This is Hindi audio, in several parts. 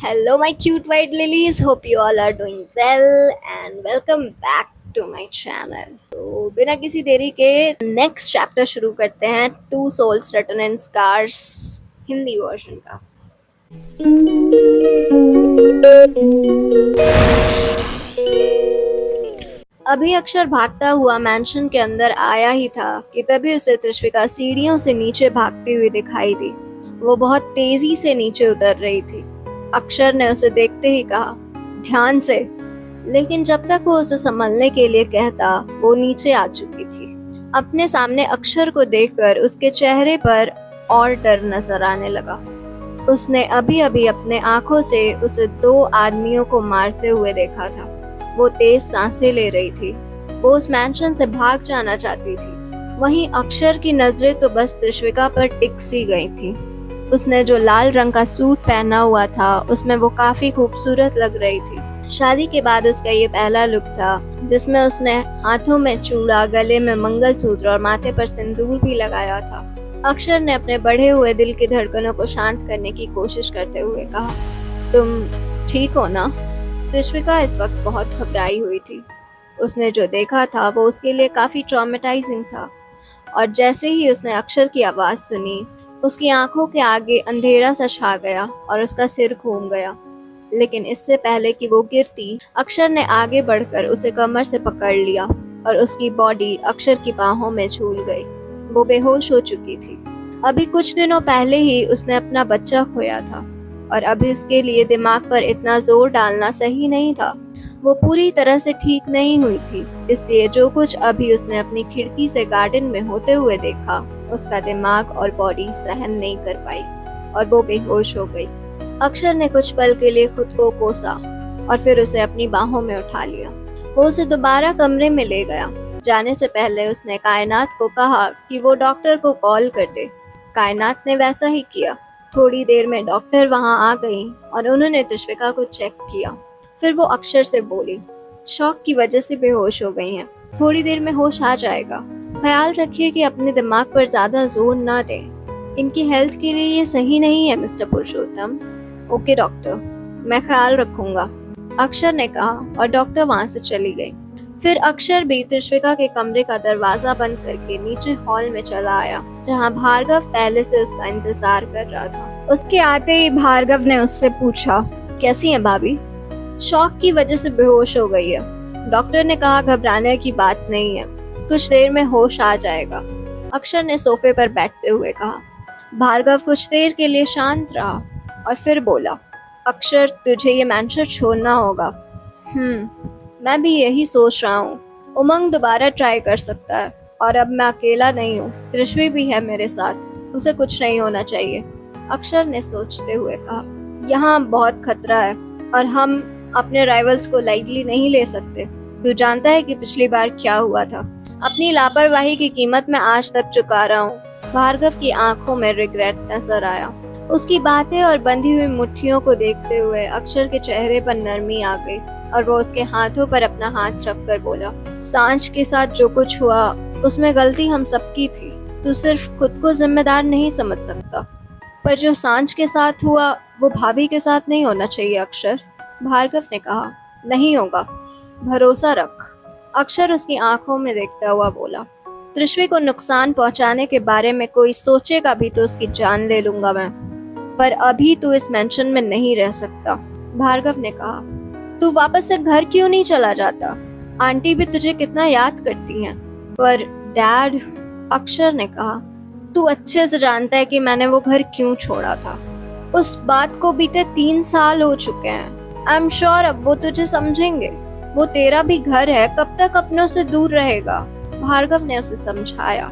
Hello, my cute white lilies. Hope you all are doing well and welcome back to my channel. तो बिना किसी देरी के नेक्स्ट चैप्टर शुरू करते हैं two souls written in scars Hindi version का। अभी अक्षर भागता हुआ मैंशन के अंदर आया ही था कि तभी उसे त्रिश्विका सीढ़ियों से नीचे भागती हुई दिखाई दी। वो बहुत तेजी से नीचे उतर रही थी। अक्षर ने उसे देखते ही कहा, ध्यान से। लेकिन जब तक वो उसे संभलने के लिए कहता, वो नीचे आ चुकी थी। अपने सामने अक्षर को देखकर उसके चेहरे पर और डर नजर आने लगा। उसने अभी अभी अपने आंखों से उसे दो आदमियों को मारते हुए देखा था। वो तेज सांसें ले रही थी। वो उस मैंशन से भाग जाना चाहती थी। वहीं अक्षर की नजरें तो बस त्रिश्विका पर टिक सी गई थी। उसने जो लाल रंग का सूट पहना हुआ था, उसमें वो काफी खूबसूरत लग रही थी। शादी के बाद उसका ये पहला लुक था जिसमें उसने हाथों में चूड़ा, गले में मंगलसूत्र और माथे पर सिंदूर भी लगाया था। अक्षर ने अपने बढ़े हुए दिल की धड़कनों को शांत करने की कोशिश करते हुए कहा, तुम ठीक हो ना? त्रिश्विका इस वक्त बहुत घबराई हुई थी। उसने जो देखा था वो उसके लिए काफी ट्रॉमेटाइजिंग था और जैसे ही उसने अक्षर की आवाज सुनी, उसकी आंखों के आगे अंधेरा सा छा गया और उसका सिर घूम गया। लेकिन इससे पहले कि वो गिरती, अक्षर ने आगे बढ़कर उसे कमर से पकड़ लिया और उसकी बॉडी अक्षर की बाहों में झूल गई। वो बेहोश हो चुकी थी। अभी कुछ दिनों पहले ही उसने अपना बच्चा खोया था और अभी उसके लिए दिमाग पर इतना जोर डालना सही नहीं था। वो पूरी तरह से ठीक नहीं हुई थी, इसलिए जो कुछ अभी उसने अपनी खिड़की से गार्डन में होते हुए देखा, उसका दिमाग और बॉडी सहन नहीं कर पाई और वो बेहोश हो गई। अक्षर ने कुछ पल के लिए खुद को कोसा और फिर उसे अपनी बाहों में उठा लिया। वो उसे दोबारा कमरे में ले गया। जाने से पहले उसने कायनात को कहा कि वो डॉक्टर को कॉल कर दे। कायनात ने वैसा ही किया। थोड़ी देर में डॉक्टर वहां आ गई और उन्होंने त्रिश्विका को चेक किया। फिर वो अक्षर से बोली, शॉक की वजह से बेहोश हो गई हैं। थोड़ी देर में होश आ जाएगा। ख्याल रखिए कि अपने दिमाग पर ज्यादा जोर ना दें। इनकी हेल्थ के लिए ये सही नहीं है मिस्टर पुरुषोत्तम। ओके डॉक्टर, मैं ख्याल रखूंगा, अक्षर ने कहा और डॉक्टर वहां से चली गई। फिर अक्षर भी त्रिश्विका के कमरे का दरवाजा बंद करके नीचे हॉल में चला आया, जहां भार्गव पहले से उसका इंतजार कर रहा था। उसके आते ही भार्गव ने उससे पूछा, कैसी है भाभी? शॉक की वजह से बेहोश हो गई है। डॉक्टर ने कहा घबराने की बात नहीं है, कुछ देर में होश आ जाएगा, अक्षर ने सोफे पर बैठते हुए कहा। भार्गव कुछ देर के लिए शांत रहा और फिर बोला, अक्षर तुझे ये मैंशन छोड़ना होगा। मैं भी यही सोच रहा हूँ। उमंग दोबारा ट्राई कर सकता है और अब मैं अकेला नहीं हूँ, त्रिश्वी भी है मेरे साथ, उसे कुछ नहीं होना चाहिए, अक्षर ने सोचते हुए कहा। यहाँ बहुत खतरा है और हम अपने राइवल्स को लाइटली नहीं ले सकते। तू जानता है कि पिछली बार क्या हुआ था। अपनी लापरवाही की कीमत मैं आज तक चुका रहा हूँ। भार्गव की आंखों में रिग्रेट नजर आया। उसकी बातें और बंधी हुई मुट्ठियों को देखते हुए अक्षर के चेहरे पर नरमी आ गई और वो उसके हाथों पर अपना हाथ रखकर बोला, सांझ के साथ जो कुछ हुआ उसमें गलती हम सबकी थी। तू सिर्फ खुद को जिम्मेदार नहीं समझ सकता, पर जो सांझ के साथ हुआ वो भाभी के साथ नहीं होना चाहिए अक्षर। भार्गव ने कहा, नहीं होगा, भरोसा रख, अक्षर उसकी आंखों में देखता हुआ बोला। त्रिश्वी को नुकसान पहुंचाने के बारे में कोई सोचेगा भी तो उसकी जान ले लूंगा मैं, पर अभी तू इस मेंशन में नहीं रह सकता। भार्गव ने कहा, तू वापस से घर क्यों नहीं चला जाता? आंटी भी तुझे कितना याद करती हैं। पर डैड, अक्षर ने कहा, तू अच्छे से जानता है कि मैंने वो घर क्यों छोड़ा था। उस बात को बीते 3 साल हो चुके हैं। आई एम श्योर अब वो तुझे समझेंगे। वो तेरा भी घर है, कब तक अपनों से दूर रहेगा? भार्गव ने उसे समझाया।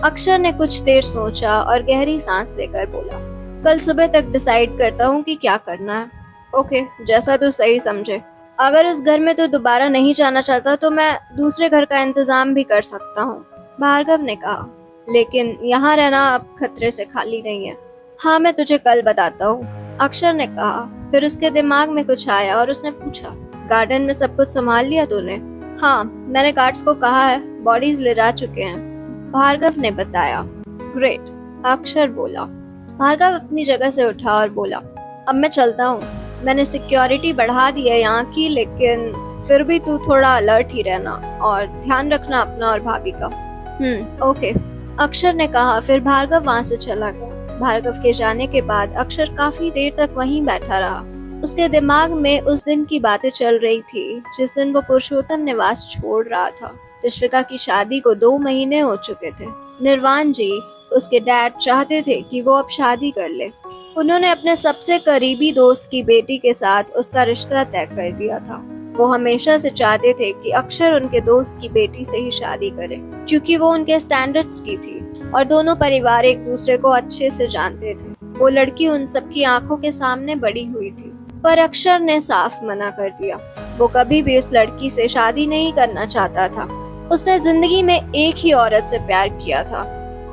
अक्षर ने कुछ देर सोचा और गहरी सांस लेकर बोला, कल सुबह तक डिसाइड करता हूँ कि क्या करना है। ओके, जैसा तू सही समझे। अगर इस घर में तो दोबारा नहीं जाना चाहता तो मैं दूसरे घर का इंतजाम भी कर सकता हूँ, भार्गव ने कहा। लेकिन यहाँ रहना अब खतरे से खाली नहीं है। हाँ, मैं तुझे कल बताता हूँ, अक्षर ने कहा। फिर उसके दिमाग में कुछ आया और उसने पूछा, गार्डन में सब कुछ संभाल लिया तूने? हाँ, मैंने गार्ड्स को कहा है, बॉडीज ले जा चुके हैं, भार्गव ने बताया। ग्रेट, अक्षर बोला। भार्गव अपनी जगह से उठा और बोला, अब मैं चलता हूँ, मैंने सिक्योरिटी बढ़ा दी है यहाँ की, लेकिन फिर भी तू थोड़ा अलर्ट ही रहना और ध्यान रखना अपना और भाभी का। ओके, अक्षर ने कहा। फिर भार्गव वहाँ से चला गया। भार्गव के जाने के बाद अक्षर काफी देर तक वहीं बैठा रहा। उसके दिमाग में उस दिन की बातें चल रही थी जिस दिन वो पुरुषोत्तम निवास छोड़ रहा था। त्रिश्विका की शादी को 2 महीने हो चुके थे। निर्वाण जी, उसके डैड, चाहते थे कि वो अब शादी कर ले। उन्होंने अपने सबसे करीबी दोस्त की बेटी के साथ उसका रिश्ता तय कर दिया था। वो हमेशा से चाहते थे कि अक्षर उनके दोस्त की बेटी से ही शादी करे, क्योंकि वो उनके स्टैंडर्ड्स की थी और दोनों परिवार एक दूसरे को अच्छे से जानते थे। वो लड़की उन सबकी आंखों के सामने बड़ी हुई थी, पर अक्षर ने साफ मना कर दिया। वो कभी भी उस लड़की से शादी नहीं करना चाहता था। उसने जिंदगी में एक ही औरत से प्यार किया था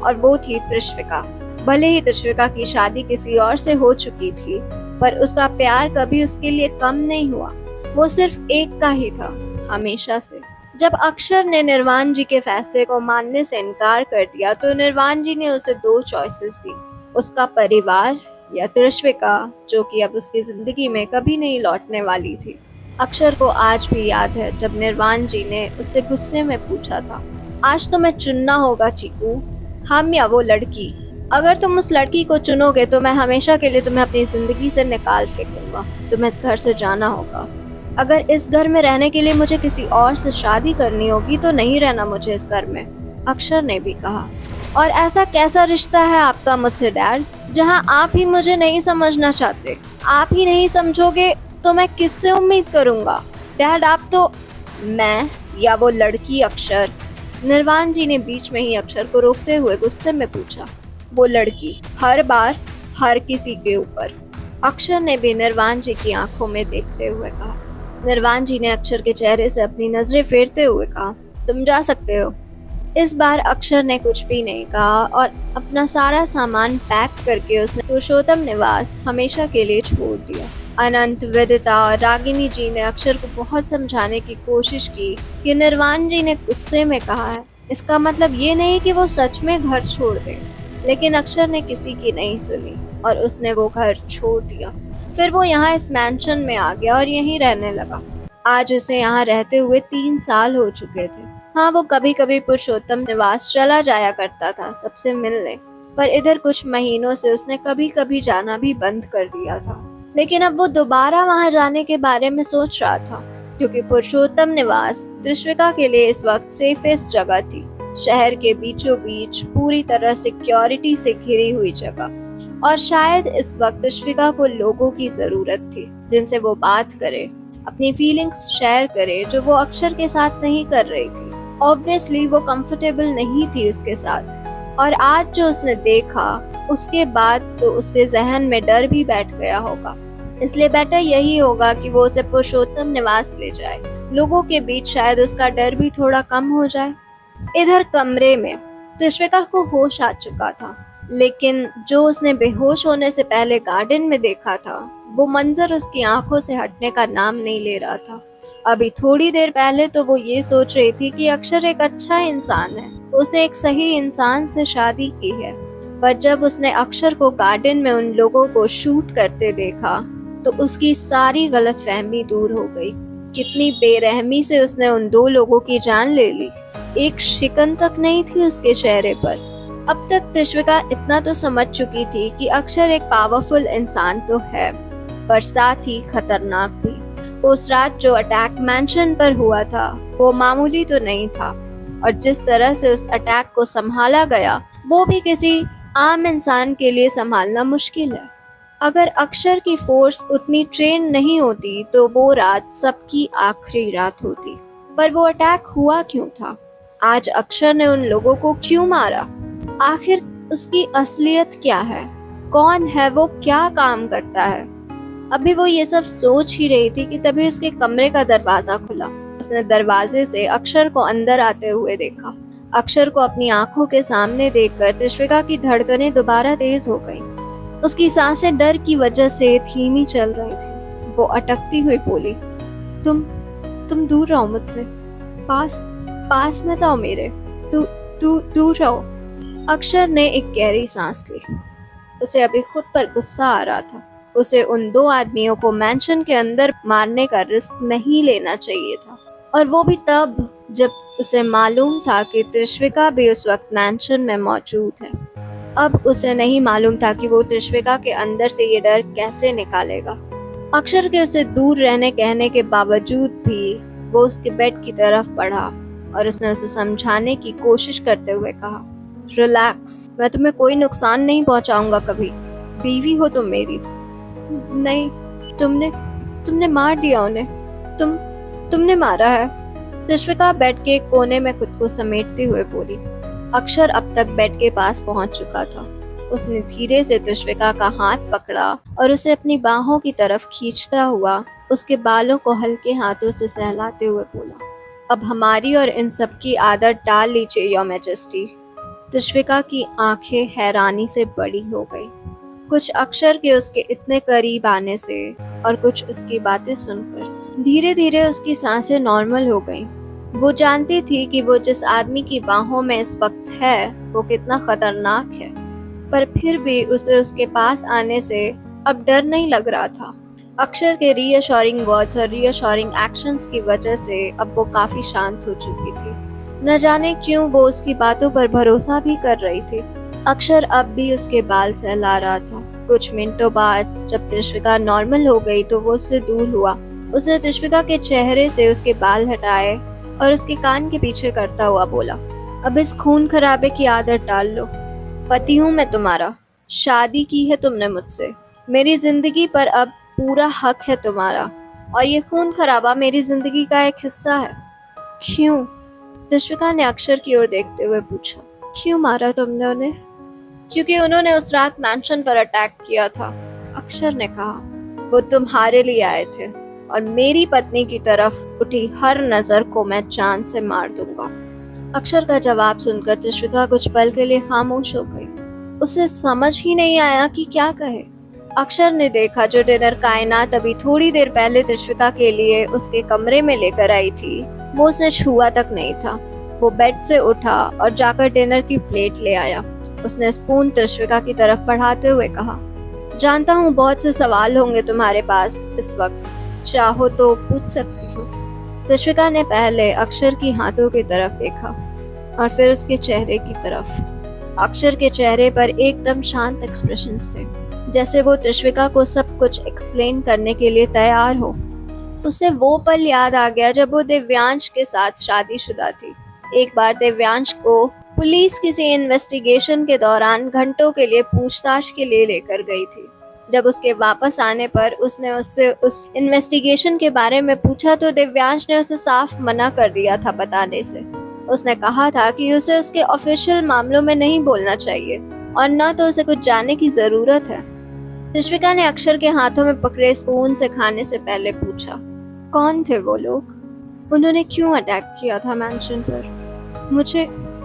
और वो थी त्रिश्विका। भले ही त्रिश्विका की शादी किसी और से हो चुकी थी, पर उसका प्यार कभी उसके लिए कम नहीं हुआ। वो सिर्फ एक का ही था, हमेशा से। जब अक्षर ने निर्वाण जी के फैसले को मानने से इनकार कर दिया तो निर्वाण जी ने उसे 2 चॉइसेस दी, उसका परिवार या त्रिश्विका, जो कि अब उसकी जिंदगी में कभी नहीं लौटने वाली थी। अक्षर को आज भी याद है जब निर्वाण जी ने उससे गुस्से में पूछा था, आज तुम्हें चुनना होगा चीकू, हम या वो लड़की। अगर तुम उस लड़की को चुनोगे तो मैं हमेशा के लिए तुम्हें अपनी जिंदगी से निकाल फेंकूंगा। तुम्हें इस घर से जाना होगा। अगर इस घर में रहने के लिए मुझे किसी और से शादी करनी होगी तो नहीं रहना मुझे इस घर में, अक्षर ने भी कहा। और ऐसा कैसा रिश्ता है आपका मुझसे डैड, जहां आप ही मुझे नहीं समझना चाहते? आप ही नहीं समझोगे तो मैं किससे उम्मीद करूंगा? डैड आप तो। मैं या वो लड़की अक्षर? निर्वाण जी ने बीच में ही अक्षर को रोकते हुए गुस्से में पूछा। वो लड़की, हर बार, हर किसी के ऊपर, अक्षर ने भी निर्वाण जी की आंखों में देखते हुए कहा। निर्वाण जी ने अक्षर के चेहरे से अपनी नजरें फेरते हुए कहा, तुम जा सकते हो। इस बार अक्षर ने कुछ भी नहीं कहा और अपना सारा सामान पैक करके उसने पुरुषोत्तम निवास हमेशा के लिए छोड़ दिया। अनंत, विदिता और रागिनी जी ने अक्षर को बहुत समझाने की कोशिश की कि निर्वाण जी ने गुस्से में कहा है, इसका मतलब ये नहीं कि वो सच में घर छोड़ दे। लेकिन अक्षर ने किसी की नहीं सुनी और उसने वो घर छोड़ दिया। फिर वो यहाँ इस मैंशन में आ गया और यहीं रहने लगा। आज उसे यहाँ रहते हुए 3 साल हो चुके थे। हाँ, वो कभी कभी पुरुषोत्तम निवास चला जाया करता था सबसे मिलने, पर इधर कुछ महीनों से उसने कभी कभी जाना भी बंद कर दिया था। लेकिन अब वो दोबारा वहाँ जाने के बारे में सोच रहा था, क्योंकि पुरुषोत्तम निवास त्रिश्विका के लिए इस वक्त सेफेस्ट जगह थी। शहर के बीचों बीच पूरी तरह सिक्योरिटी से घिरी हुई जगह। और शायद इस वक्त त्रिश्विका को लोगों की जरूरत थी जिनसे वो बात करे, अपनी फीलिंग्स शेयर करे, जो वो अक्षर के साथ नहीं कर रही थी। ऑब्वियसली वो कंफर्टेबल नहीं थी उसके साथ, और आज जो उसने देखा उसके बाद तो उसके जहन में डर भी बैठ गया होगा। इसलिए बेटर यही होगा कि वो उसे पुरुषोत्तम निवास ले जाए। लोगों के बीच शायद उसका डर भी थोड़ा कम हो जाए। इधर कमरे में त्रिश्विका को होश आ चुका था, लेकिन जो उसने बेहोश होने से पहले गार्डन में देखा था वो मंजर उसकी आंखों से हटने का नाम नहीं ले रहा था। अभी थोड़ी देर पहले तो वो ये सोच रही थी कि अक्षर एक अच्छा इंसान है, उसने एक सही इंसान से शादी की है। पर जब उसने अक्षर को गार्डन में उन लोगों को शूट करते देखा तो उसकी सारी गलतफहमी दूर हो गई। कितनी बेरहमी से उसने उन 2 लोगों की जान ले ली। एक शिकन तक नहीं थी उसके चेहरे पर। अब तक त्रिश्विका इतना तो समझ चुकी थी कि अक्षर एक पावरफुल इंसान तो है, पर साथ ही खतरनाक भी। उस रात जो अटैक मैंशन पर हुआ था वो मामूली तो नहीं था, और जिस तरह से उस अटैक को संभाला गया वो भी किसी आम इंसान के लिए संभालना मुश्किल है। अगर अक्षर की फोर्स उतनी ट्रेन नहीं होती तो वो रात सबकी आखिरी रात होती। पर वो अटैक हुआ क्यों था? आज अक्षर ने उन लोगों को क्यों मारा? आखिर उसकी असलियत क्या है? कौन है वो? क्या काम करता है? अभी वो ये सब सोच ही रही थी कि तभी उसके कमरे का दरवाजा खुला। उसने दरवाजे से अक्षर को अंदर आते हुए देखा। अक्षर को अपनी आंखों के सामने देखकर त्रिश्विका की धड़कनें दोबारा तेज हो गईं। उसकी सांसें डर की वजह से धीमी चल रही थी। वो अटकती हुई बोली, तुम दूर रहो मुझसे, पास मत आओ मेरे, दूर रहो। अक्षर ने एक गहरी सांस ली। उसे अभी खुद पर गुस्सा आ रहा था। उसे उन 2 आदमियों को मैंशन के अंदर मारने का रिस्क नहीं लेना चाहिए था, और वो भी तब जब उसे मालूम था कि त्रिश्विका भी उस वक्त मैंशन में मौजूद है। अब उसे नहीं मालूम था कि वो त्रिश्विका के अंदर से ये डर कैसे निकालेगा। अक्षर के उसे दूर रहने कहने के बावजूद भी वो उसके बेड की तरफ बढ़ा और उसने उसे समझाने की कोशिश करते हुए कहा, रिलैक्स, मैं तुम्हें कोई नुकसान नहीं पहुंचाऊंगा कभी। बीवी हो तुम मेरी। नहीं, तुमने मार दिया उन्हें। तुमने मारा है। त्रिश्विका बेड के एक कोने में खुद को समेटते हुए बोली। अक्षर अब तक बेड के पास पहुंच चुका था। उसने धीरे से त्रिश्विका का हाथ पकड़ा और उसे अपनी बाहों की तरफ खींचता हुआ उसके बालों को हल्के हाथों से सहलाते हुए बोला, अब हमारी और इन सब की आदत टाल लीजिए योर मैजेस्टी। त्रिश्विका की आंखें हैरानी से बड़ी हो गई, कुछ अक्षर के उसके इतने करीब आने से और कुछ उसकी बातें सुनकर। धीरे धीरे उसकी सांसें नॉर्मल हो गईं। वो जानती थी कि वो जिस आदमी की बाहों में इस वक्त है वो कितना खतरनाक है, पर फिर भी उसे उसके पास आने से अब डर नहीं लग रहा था। अक्षर के रीअश्योरिंग वर्ड्स और रीअश्योरिंग एक्शंस की वजह से अब वो काफी शांत हो चुकी थी। न जाने क्यों वो उसकी बातों पर भरोसा भी कर रही थी। अक्षर अब भी उसके बाल सहला रहा था। कुछ मिनटों बाद जब त्रिश्विका नॉर्मल हो गई तो वो उससे दूर हुआ। उसने त्रिश्विका के चेहरे से उसके बाल हटाए और उसके कान के पीछे करता हुआ बोला, अब इस खून खराबे की आदत डाल लो। पति हूँ मैं तुम्हारा, शादी की है तुमने मुझसे, मेरी जिंदगी पर अब पूरा हक है तुम्हारा, और ये खून खराबा मेरी जिंदगी का एक हिस्सा है। क्यों? त्रिश्विका ने अक्षर की ओर देखते हुए पूछा, क्यों मारा तुमने उन्हें? क्योंकि उन्होंने उस रात मैंशन पर अटैक किया था, अक्षर ने कहा। वो तुम्हारे लिए आए थे और मेरी पत्नी की तरफ उठी हर नजर को मैं जान से मार दूंगा। अक्षर का जवाब सुनकर त्रिश्विका कुछ पल के लिए खामोश हो गई। उसे समझ ही नहीं आया कि क्या कहे। अक्षर ने देखा जो डिनर कायनात अभी थोड़ी देर पहले त्रिश्विका के लिए उसके कमरे में लेकर आई थी, वो उसने छुआ तक नहीं था। वो बेड से उठा और जाकर डिनर की प्लेट ले आया। उसने स्पून त्रिश्विका की तरफ बढ़ाते हुए कहा, जानता हूँ बहुत से सवाल होंगे तुम्हारे पास इस वक्त, चाहो तो पूछ सकती हो। त्रिश्विका ने पहले अक्षर की हाथों की तरफ देखा और फिर उसके चेहरे की तरफ। अक्षर के चेहरे पर एकदम शांत एक्सप्रेशंस थे, जैसे वो त्रिश्विका को सब कुछ एक्सप्लेन करने के लिए तैयार हो। उसे वो पल याद आ गया जब वो दिव्यांश के साथ शादीशुदा थी। एक बार दिव्यांश को पुलिस किसी इन्वेस्टिगेशन के दौरान घंटों के लिए पूछताछ के लिए लेकर गई थी। जब उसके वापस आने पर उसने उससे उस इन्वेस्टिगेशन के बारे में पूछा तो दिव्यांश ने उसे साफ मना कर दिया था बताने से। उसने कहा था कि उसे उसके ऑफिशियल मामलों में नहीं बोलना चाहिए और न तो उसे कुछ जानने की जरूरत है। त्रिश्विका ने अक्षर के हाथों में पकड़े स्पून से खाने से पहले पूछा, कौन थे वो लोग? उन्होंने क्यों अटैक किया था मैंशन पर?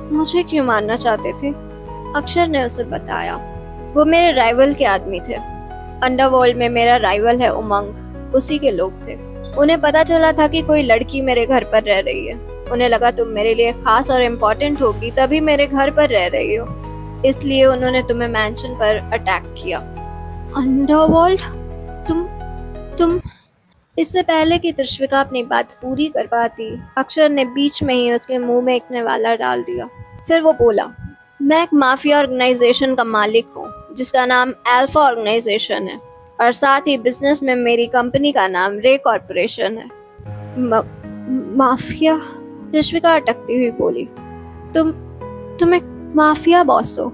मुझे क्यों मारना चाहते थे? अक्षर ने उसे बताया, वो मेरे राइवल के आदमी थे। अंडरवर्ल्ड में मेरा राइवल है उमंग, उसी के लोग थे। उन्हें पता चला था कि कोई लड़की मेरे घर पर रह रही है। उन्हें लगा तुम मेरे लिए खास और इम्पोर्टेंट होगी, तभी मेरे घर पर रह रही हो, इसलिए उन्होंने तुम्हें मैंशन पर अटैक किया। अंडरवर्ल्ड? तुम इससे पहले कि त्रिश्विका अपनी बात पूरी कर पाती, अक्षर ने बीच में ही उसके मुंह में एक निवाला डाल दिया। फिर वो बोला, मैं एक माफिया ऑर्गेनाइजेशन का मालिक हूँ जिसका नाम अल्फा ऑर्गेनाइजेशन है, और साथ ही बिजनेस में मेरी कंपनी का नाम रे कॉर्पोरेशन है। माफिया? त्रिश्विका अटकती हुई बोली, तुम एक माफिया बॉस हो?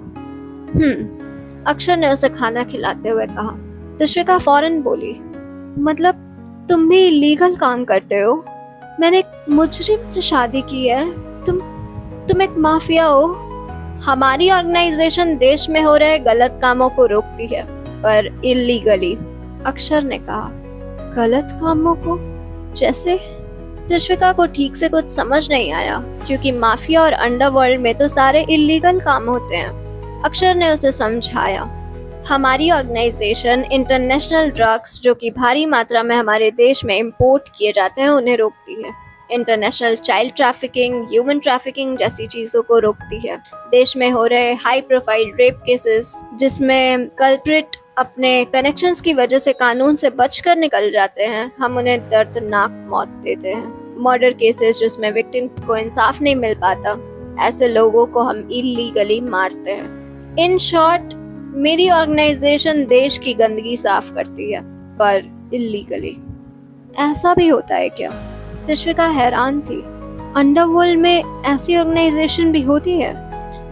अक्षर ने उसे खाना खिलाते हुए कहा। त्रिश्विका फौरन बोली, मतलब तुम भी इलीगल काम करते हो? मैंने एक मुजरिम से शादी की है, तुम एक माफिया हो? हमारी ऑर्गेनाइजेशन देश में हो रहे गलत कामों को रोकती है, पर इलीगली। अक्षर ने कहा, गलत कामों को? जैसे? त्रिश्विका को ठीक से कुछ समझ नहीं आया, क्योंकि माफिया और अंडरवर्ल्ड में तो सारे इलीगल काम होते हैं। अक्षर ने उसे समझाया, हमारी ऑर्गेनाइजेशन इंटरनेशनल ड्रग्स जो कि भारी मात्रा में हमारे देश में इंपोर्ट किए जाते हैं उन्हें रोकती है। International child trafficking, human trafficking जैसी चीज़ों को रोकती है। देश में हो रहे हाई प्रोफाइल रेप केसेस जिसमें कल्प्रिट अपने कनेक्शंस की वजह से कानून से बचकर निकल जाते हैं, हम उन्हें दर्दनाक मौत देते हैं। मर्डर केसेस जिसमें विक्टिम को इंसाफ नहीं मिल पाता, ऐसे लोगों को हम इलीगली मारते हैं। इन शॉर्ट, मेरी ऑर्गेनाइजेशन देश की गंदगी साफ करती है, पर इलीगली। ऐसा भी होता है क्या? तश्विका हैरान थी। अंडरवर्ल्ड में ऐसी ऑर्गेनाइजेशन भी होती है?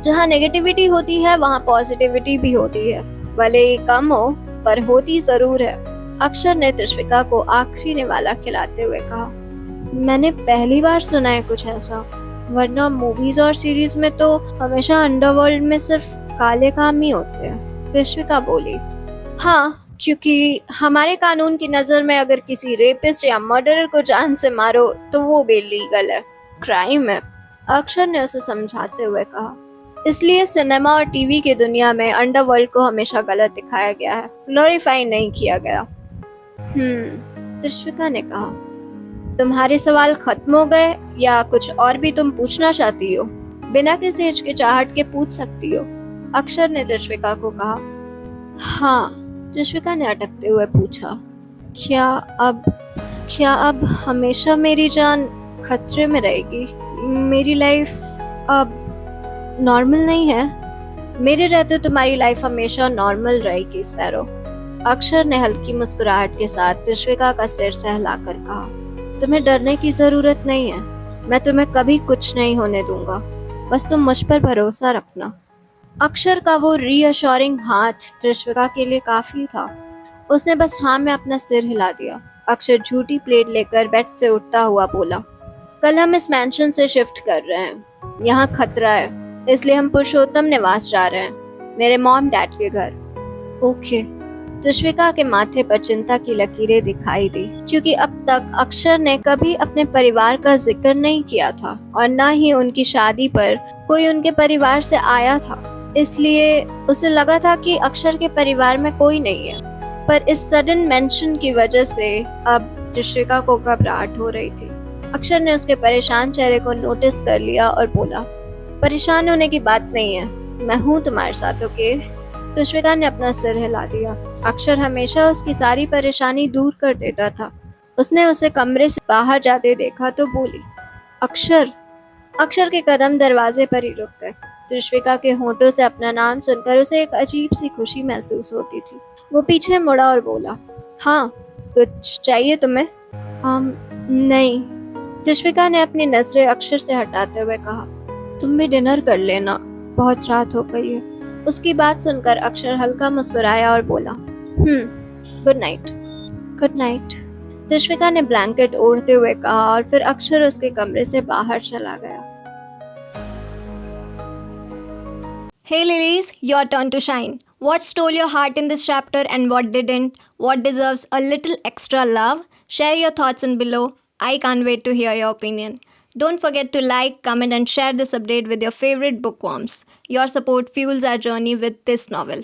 जहाँ नेगेटिविटी होती है वहाँ पॉजिटिविटी भी होती है, भले ही कम हो पर होती जरूर है। अक्षर ने तश्विका को आखिरी निवाला खिलाते हुए कहा, मैंने पहली बार सुना है कुछ ऐसा, वरना मूवीज और सीरीज में तो हमेशा अंडरवर्ल्ड में सिर्फ काले काम ही होते हैं। तश्विका बोली, हाँ, क्योंकि हमारे कानून की नजर में अगर किसी रेपिस्ट या मर्डरर को जान से मारो तो वो भी लीगल है, क्राइम है। अक्षर ने उसे समझाते हुए कहा, इसलिए सिनेमा और टीवी की दुनिया में अंडरवर्ल्ड को हमेशा गलत दिखाया गया है, ग्लोरीफाई नहीं किया गया। तश्विका ने कहा, तुम्हारे सवाल खत्म हो गए या कुछ और भी तुम पूछना चाहती हो? बिना किसी हिचकिचाहट के पूछ सकती हो। अक्षर ने तश्विका को कहा। हाँ, तश्विका ने अटकते हुए पूछा, क्या अब हमेशा मेरी जान खतरे में रहेगी? मेरी लाइफ अब नॉर्मल नहीं है? मेरे रहते तुम्हारी लाइफ हमेशा नॉर्मल रहेगी स्पैरो। अक्षर ने हल्की मुस्कुराहट के साथ तश्विका का सिर सहलाकर कहा, तुम्हें डरने की जरूरत नहीं है, मैं तुम्हें कभी कुछ नहीं होने दूंगा, बस तुम मुझ पर भरोसा रखना। अक्षर का वो रीअश्योरिंग हाथ तश्विका के लिए काफी था। उसने बस हाँ में अपना सिर हिला दिया। अक्षर झूठी प्लेट लेकर बेड से उठता हुआ बोला, कल हम इस मैंशन से शिफ्ट कर रहे हैं, यहाँ खतरा है, इसलिए हम पुरुषोत्तम निवास जा रहे हैं, मेरे मॉम डैड के घर। ओके। तश्विका के माथे पर चिंता की लकीरें दिखाई दी, क्योंकि अब तक अक्षर ने कभी अपने परिवार का जिक्र नहीं किया था और न ही उनकी शादी पर कोई उनके परिवार से आया था। इसलिए उसे लगा था कि अक्षर के परिवार में कोई नहीं है, पर इस सडन मेंशन की वजह से अब तश्विका को घबराहट हो रही थी। अक्षर ने उसके परेशान चेहरे को नोटिस कर लिया और बोला, परेशान होने की बात नहीं है, मैं हूँ तुम्हारे साथ। ओके। तश्विका ने अपना सिर हिला दिया। अक्षर हमेशा उसकी सारी परेशानी दूर कर देता था। उसने उसे कमरे से बाहर जाते देखा तो बोली, अक्षर। अक्षर के कदम दरवाजे पर ही रुक गए। तश्विका के होंठों से अपना नाम सुनकर उसे एक अजीब सी खुशी महसूस होती थी। वो पीछे मुड़ा और बोला, हाँ, कुछ चाहिए तुम्हें? नहीं। तश्विका ने अपनी नजरें अक्षर से हटाते हुए कहा, तुम भी डिनर कर लेना, बहुत रात हो गई है। उसकी बात सुनकर अक्षर हल्का मुस्कुराया और बोला, good night. Good night. Tashvika ने ब्लैंकेट ओढ़ते हुए कहा और फिर अक्षर उसके कमरे से बाहर चला गया। Hey lilies, your turn to shine. What stole your heart in this chapter and what didn't? What deserves a little extra love? Share your thoughts in below. I can't wait to hear your opinion. Don't forget to like, comment and share this update with your favorite bookworms. Your support fuels our journey with this novel.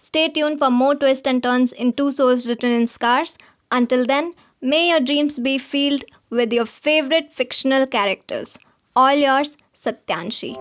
Stay tuned for more twists and turns in Two Souls Written in Scars. Until then, may your dreams be filled with your favorite fictional characters. All yours, Satyanshi.